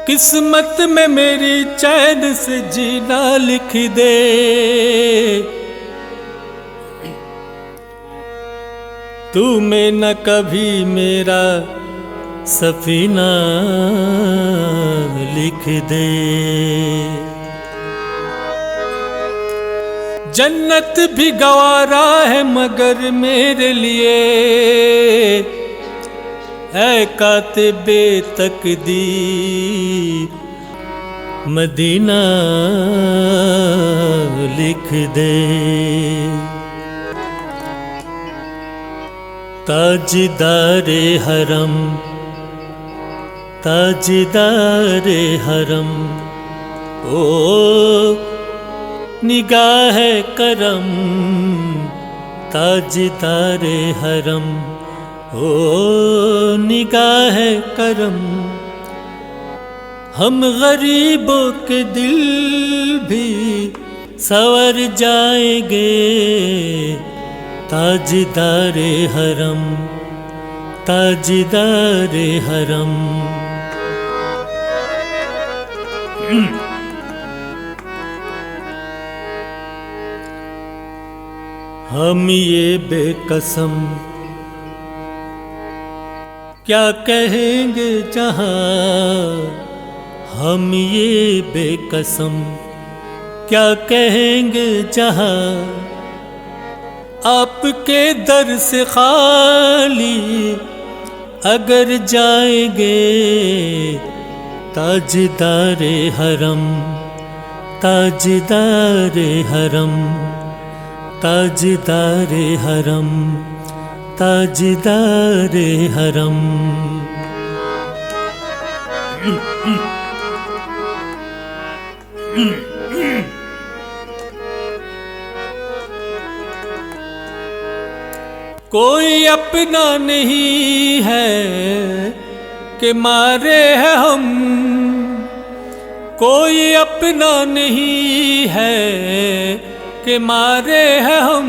किस्मत में मेरी चैन से जीना लिख दे। तू में न कभी मेरा सफीना लिख दे। जन्नत भी गवारा है मगर मेरे लिए, ऐ कातिबे तकदीर मदीना लिख दे। ताजदारे हरम ताजदारे हरम ओ निगाह करम, ताजदारे हरम ओ निगाह करम। हम गरीबों के दिल भी संवर जाएंगे, ताजदारे हरम ताजदारे हरम। हम ये बेकसम क्या कहेंगे जहां, हम ये बेकसम क्या कहेंगे जहां। आपके दर से खाली अगर जाएंगे, ताजदारे हरम ताजदारे हरम ताजदारे हरम ताजदारे हरम। कोई अपना नहीं है कि मारे हैं हम, कोई अपना नहीं है कि मारे हैं हम।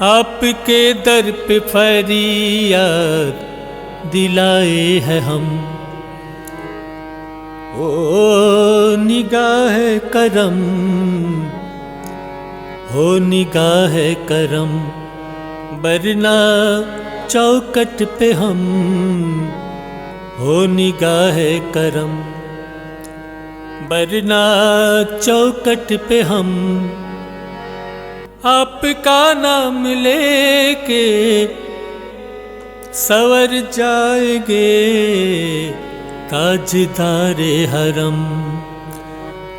आपके दर पे फरियाद दिलाए हैं हम, ओ निगाह करम हो निगाह करम। वरना चौकट पे हम हो निगाह करम, वरना चौकट पे हम आपका नाम लेके संवर जाएंगे, ताजदारे हरम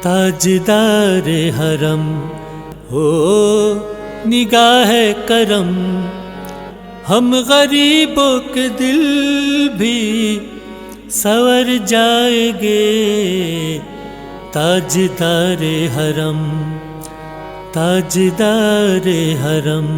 ताजदारे हरम हो निगाह करम। हम गरीबों के दिल भी संवर जाएंगे, ताजदारे हरम ताजदारे हरम।